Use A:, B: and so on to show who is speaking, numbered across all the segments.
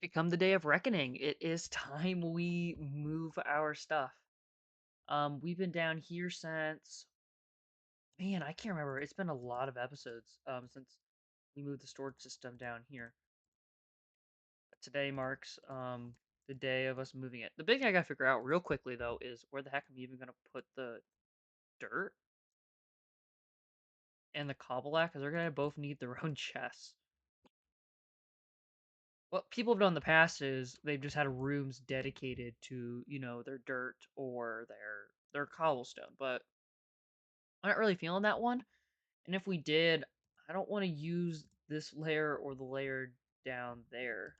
A: Become the day of reckoning. It is time we move our stuff. We've been down here since man, I can't remember. It's been a lot of episodes since we moved the storage system down here. Today marks the day of us moving it. The big thing I gotta figure out real quickly though is where the heck am I even gonna put the dirt and the cobble at? Because they're gonna both need their own chests. What people have done in the past is they've just had rooms dedicated to, their dirt or their cobblestone, but I'm not really feeling that one. And if we did, I don't want to use this layer or the layer down there.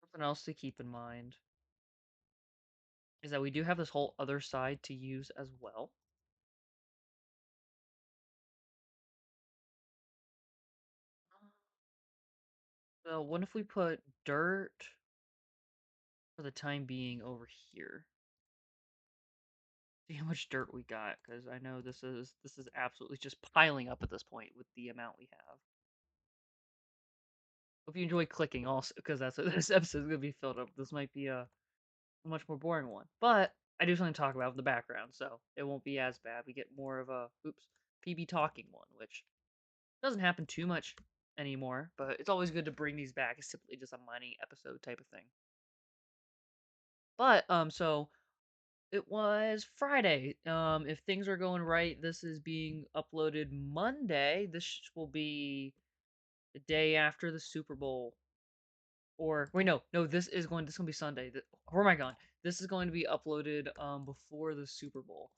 A: Something else to keep in mind is that we do have this whole other side to use as well. So what if we put dirt for the time being over here? See how much dirt we got, because I know this is absolutely just piling up at this point with the amount we have. Hope you enjoy clicking also, because that's what this episode is gonna be filled up. This might be a much more boring one, but I do something to talk about with the background, so it won't be as bad. We get more of a PB talking one, which doesn't happen too much anymore, but it's always good to bring these back. It's simply just a mining episode type of thing. But so it was Friday. If things are going right, this is being uploaded Monday. This will be the day after the Super Bowl. Or wait, no, this is gonna be Sunday. Where am I going? This is going to be uploaded before the Super Bowl.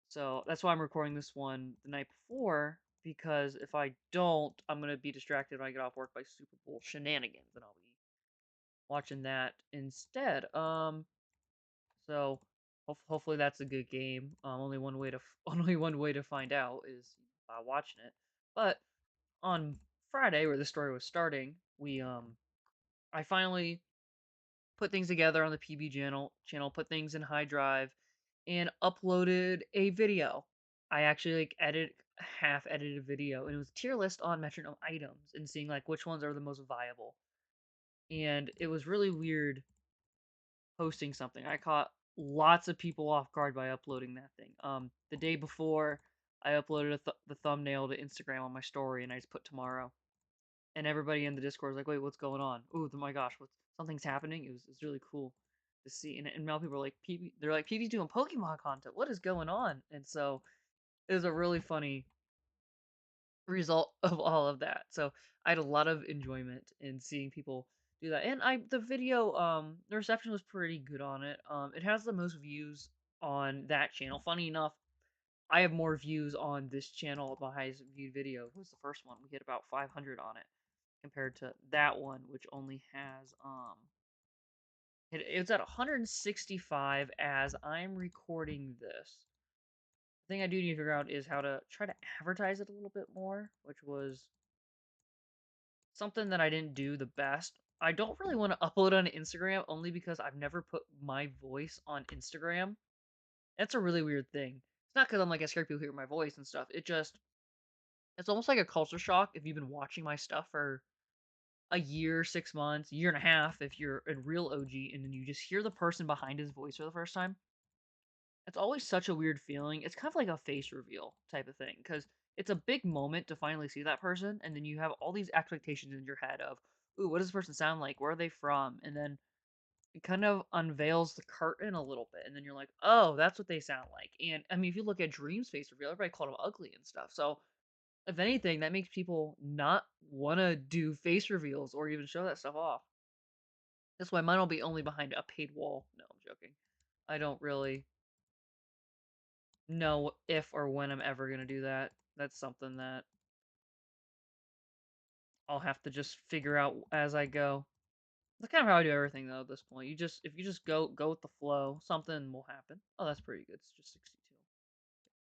A: So that's why I'm recording this one the night before, because if I don't, I'm gonna be distracted when I get off work by Super Bowl shenanigans, and I'll be watching that instead. So hopefully that's a good game. Only one way to only one way to find out is watching it. But on Friday, where the story was starting, we I finally put things together on the PB channel, put things in high drive, and uploaded a video. I actually half edited a video, and it was a tier list on metronome items and seeing like which ones are the most viable. And it was really weird posting something. I caught lots of people off guard by uploading that thing. The day before, I uploaded the thumbnail to Instagram on my story, and I just put tomorrow. And everybody in the Discord was like, "Wait, what's going on? Oh my gosh, something's happening." It was really cool to see. And now people are like, "PB," they're like, "PB's doing Pokemon content. What is going on?" And so it was a really funny result of all of that. So I had a lot of enjoyment in seeing people do that. And the video, the reception was pretty good on it. It has the most views on that channel. Funny enough, I have more views on this channel. My highest viewed video was the first one. We hit about 500 on it compared to that one, which only has it's at 165 as I'm recording this. The thing I do need to figure out is how to try to advertise it a little bit more, which was something that I didn't do the best. I don't really want to upload on Instagram only because I've never put my voice on Instagram. That's a really weird thing. It's not because I'm like I scared people hear my voice and stuff. It's almost like a culture shock if you've been watching my stuff for a year, 6 months, year and a half if you're a real OG, and then you just hear the person behind his voice for the first time. It's always such a weird feeling. It's kind of like a face reveal type of thing because it's a big moment to finally see that person, and then you have all these expectations in your head of, ooh, what does this person sound like? Where are they from? And then it kind of unveils the curtain a little bit, and then you're like, oh, that's what they sound like. And I mean, if you look at Dream's face reveal, everybody called him ugly and stuff. So if anything, that makes people not want to do face reveals or even show that stuff off. That's why mine will be only behind a paid wall. No, I'm joking. I don't really know if or when I'm ever going to do that. That's something that I'll have to just figure out as I go. That's kind of how I do everything though at this point. If you just go with the flow, something will happen. Oh, that's pretty good. It's just 62.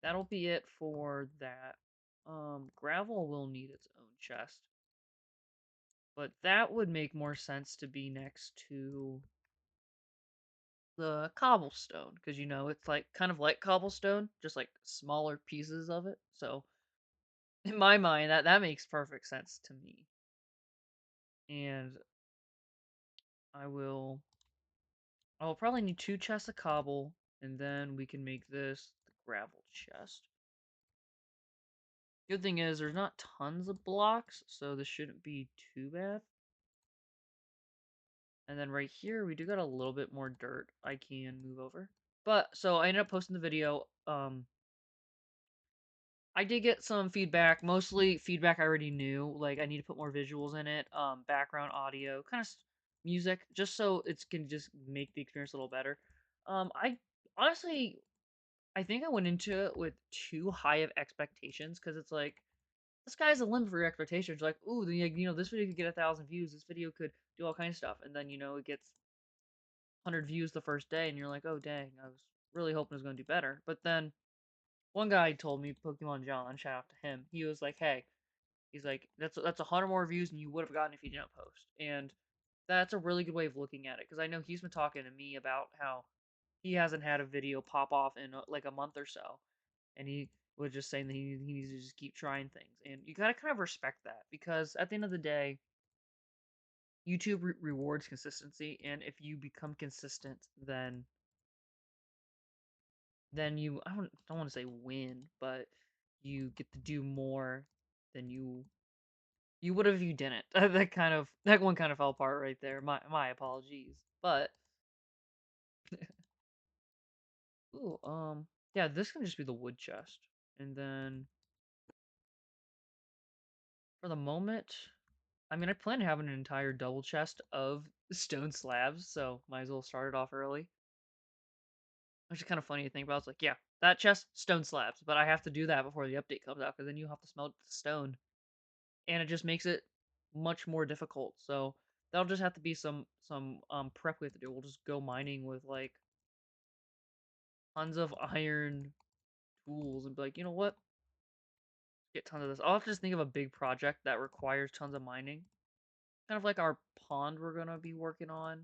A: That'll be it for that. Gravel will need its own chest. But that would make more sense to be next to the cobblestone because it's like kind of like cobblestone, just like smaller pieces of it. So in my mind, that makes perfect sense to me. And I will I'll probably need 2 chests of cobble, and then we can make this the gravel chest. Good thing is there's not tons of blocks, so this shouldn't be too bad. And then right here, we do got a little bit more dirt I can move over. But, so I ended up posting the video. I did get some feedback, mostly feedback I already knew. Like, I need to put more visuals in it, background audio, kind of music, just so it can just make the experience a little better. I honestly, I think I went into it with too high of expectations because it's like, the sky's the limit for your expectations. Like, ooh, this video could get 1,000 views. This video could do all kinds of stuff, and then it gets 100 views the first day, and you're like, oh dang, I was really hoping it was going to do better. But then one guy told me, Pokemon John, shout out to him. He was like, hey, he's like, that's 100 more views than you would have gotten if you didn't post, and that's a really good way of looking at it because I know he's been talking to me about how he hasn't had a video pop off in like a month or so, and he was just saying that he needs to just keep trying things, and you gotta kind of respect that because at the end of the day, YouTube rewards consistency, and if you become consistent, then you I don't want to say win, but you get to do more than you would have if you didn't. That one kind of fell apart right there. My apologies, but ooh, yeah, this can just be the wood chest, and then for the moment, I mean, I plan to have an entire double chest of stone slabs, so might as well start it off early. Which is kind of funny to think about. It's like, yeah, that chest, stone slabs, but I have to do that before the update comes out because then you have to smelt the stone, and it just makes it much more difficult. So that'll just have to be some prep we have to do. We'll just go mining with like tons of iron tools and be like, you know what? Get tons of this. I'll have to just think of a big project that requires tons of mining. Kind of like our pond we're gonna be working on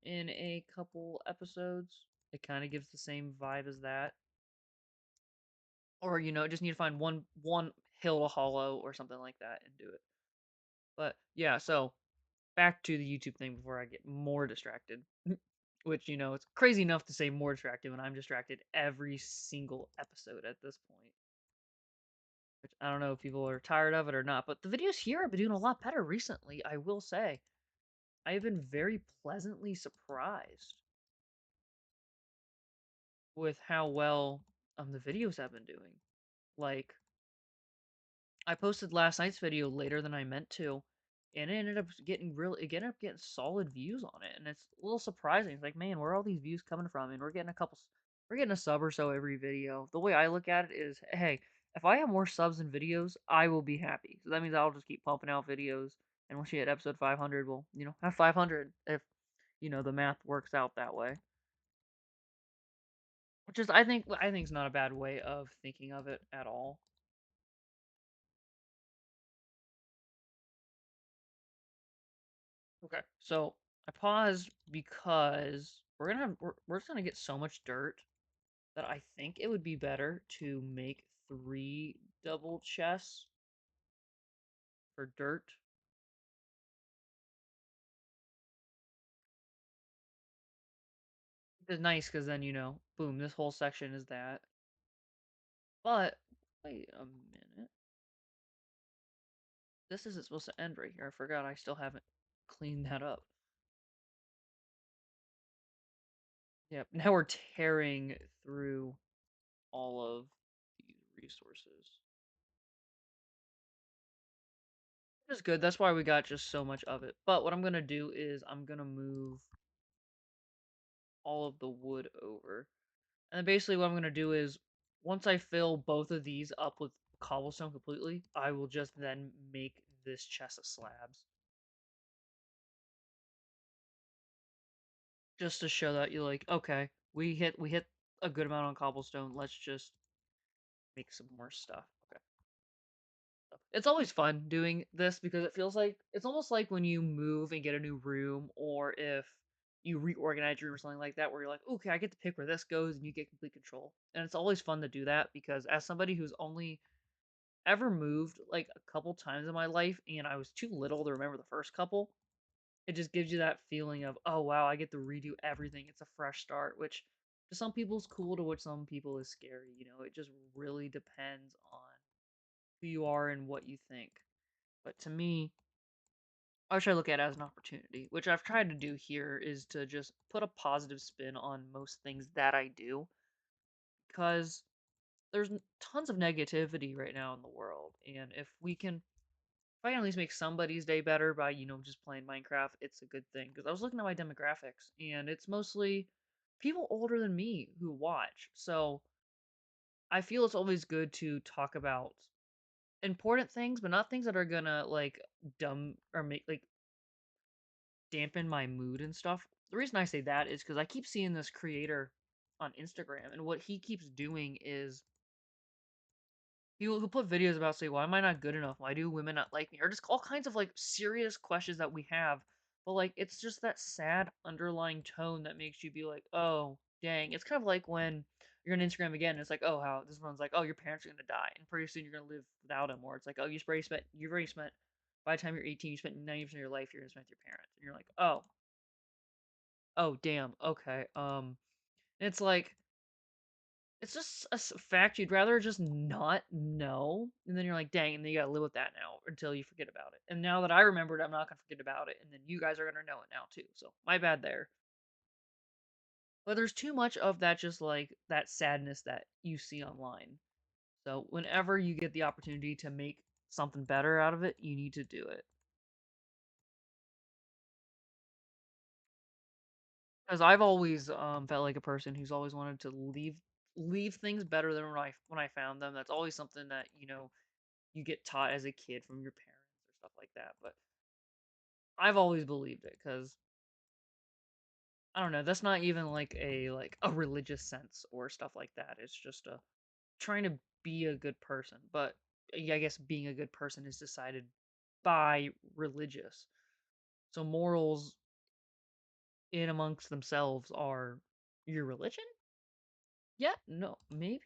A: in a couple episodes. It kind of gives the same vibe as that. Or just need to find one hill to hollow or something like that and do it. But yeah, so back to the YouTube thing before I get more distracted. Which, it's crazy enough to say more distracted when I'm distracted every single episode at this point. Which I don't know if people are tired of it or not, but the videos here have been doing a lot better recently, I will say. I have been very pleasantly surprised with how well the videos have been doing. Like, I posted last night's video later than I meant to, and it ended up getting solid views on it, and it's a little surprising. It's like, man, where are all these views coming from? And we're getting a sub or so every video. The way I look at it is, hey, if I have more subs and videos, I will be happy. So that means I'll just keep pumping out videos, and once you hit episode 500, we'll have 500 if the math works out that way. Which is, I think is not a bad way of thinking of it at all. Okay, so I paused because we're just gonna get so much dirt that I think it would be better to make 3 double chests for dirt. It's nice because then boom, this whole section is that. But wait a minute, this isn't supposed to end right here. I forgot I still haven't cleaned that up. Yep, now we're tearing through all of these resources. Which is good. That's why we got just so much of it. But what I'm gonna do is I'm gonna move all of the wood over. And then basically what I'm going to do is once I fill both of these up with cobblestone completely, I will just then make this chest of slabs. Just to show that you're like, okay, we hit a good amount on cobblestone. Let's just make some more stuff. Okay. It's always fun doing this because it feels like it's almost like when you move and get a new room or if you reorganize your room or something like that, where you're like, okay, I get to pick where this goes, and you get complete control. And it's always fun to do that because as somebody who's only ever moved like a couple times in my life, and I was too little to remember the first couple, it just gives you that feeling of, oh wow, I get to redo everything. It's a fresh start, which to some people is cool, to which some people is scary. It just really depends on who you are and what you think. But to me, I wish I look at it as an opportunity, which I've tried to do here is to just put a positive spin on most things that I do because there's tons of negativity right now in the world. And if I can at least make somebody's day better by, just playing Minecraft, it's a good thing. Because I was looking at my demographics and it's mostly people older than me who watch. So I feel it's always good to talk about important things, but not things that are gonna like dumb or make like dampen my mood and stuff. The reason I say that is because I keep seeing this creator on Instagram, and what he keeps doing is he'll put videos about say, why am I not good enough? Why do women not like me? Or just all kinds of like serious questions that we have. But like it's just that sad underlying tone that makes you be like, oh dang. It's kind of like when you're on Instagram again, and it's like, oh how this one's like, oh your parents are gonna die, and pretty soon you're gonna live without them, or it's like, oh you've already spent by the time you're 18, you spent 90% of your life you're gonna spend with your parents. And you're like, oh damn, okay. It's like it's just a fact you'd rather just not know, and then you're like, dang, and then you gotta live with that now until you forget about it. And now that I remembered, I'm not gonna forget about it, and then you guys are gonna know it now too. So my bad there. But there's too much of that, just like that sadness that you see online. So whenever you get the opportunity to make something better out of it, you need to do it. Because I've always felt like a person who's always wanted to leave things better than when I found them. That's always something that you get taught as a kid from your parents or stuff like that. But I've always believed it because I don't know. That's not even like a religious sense or stuff like that. It's just a trying to be a good person. But yeah, I guess being a good person is decided by religious. So morals in amongst themselves are your religion? Yeah, no, maybe.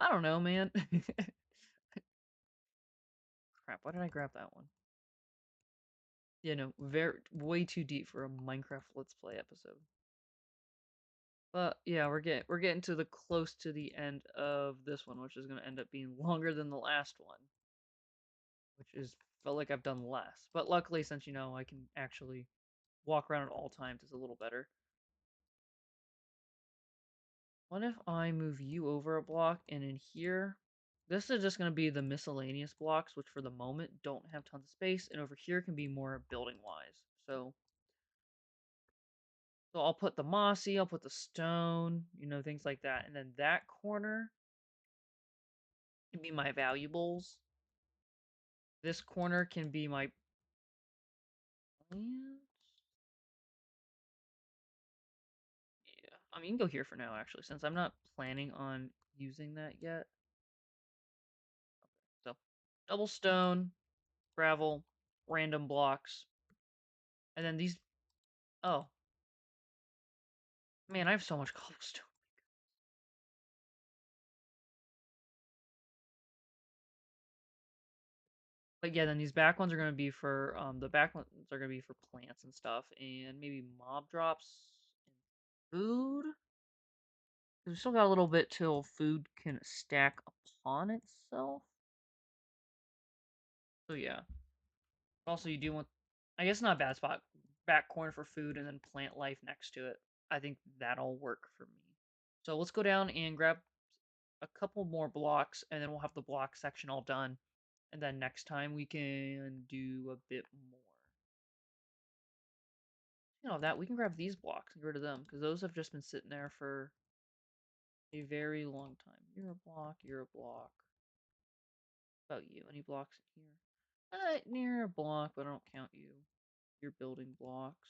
A: I don't know, man. Crap, why did I grab that one? Very way too deep for a Minecraft Let's Play episode. But yeah, we're getting to the close to the end of this one, which is gonna end up being longer than the last one, which is felt like I've done less. But luckily, since I can actually walk around at all times, it's a little better. What if I move you over a block and in here, this is just gonna be the miscellaneous blocks, which for the moment don't have tons of space, and over here can be more building wise. So I'll put the mossy, I'll put the stone, things like that, and then that corner can be my valuables. This corner can be my plants. Yeah, I mean, you can go here for now, actually, since I'm not planning on using that yet. So, double stone, gravel, random blocks, and then these. Oh, man, I have so much cobblestone. But yeah, then these back ones are gonna be for the back ones are gonna be for plants and stuff, and maybe mob drops and food. We still got a little bit till food can stack upon itself. So yeah. Also, you do want, I guess, not a bad spot. Back corner for food, and then plant life next to it. I think that'll work for me. So let's go down and grab a couple more blocks, and then we'll have the block section all done. And then next time we can do a bit more. That we can grab these blocks and get rid of them because those have just been sitting there for a very long time. You're a block. You're a block. What about you? Any blocks in here? Near a block, but I don't count you. You're building blocks.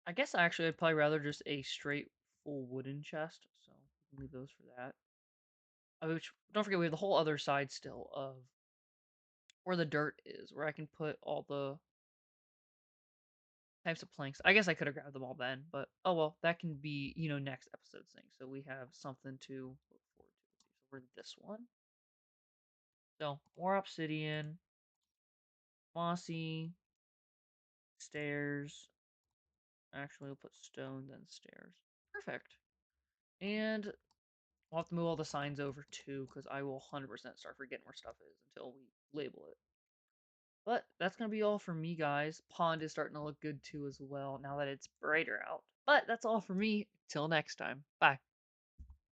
A: I guess actually I'd probably rather just a straight full wooden chest, so we can leave those for that. Which don't forget we have the whole other side still of where the dirt is, where I can put all the Types of planks. I guess I could have grabbed them all then, but oh well, that can be, next episode's thing. So we have something to look forward to. So for this one. So more obsidian, mossy, stairs. Actually, we'll put stone, then stairs. Perfect. And we'll have to move all the signs over too, because I will 100% start forgetting where stuff is until we label it. But that's going to be all for me, guys. Pond is starting to look good too as well now that it's brighter out. But that's all for me. Till next time. Bye.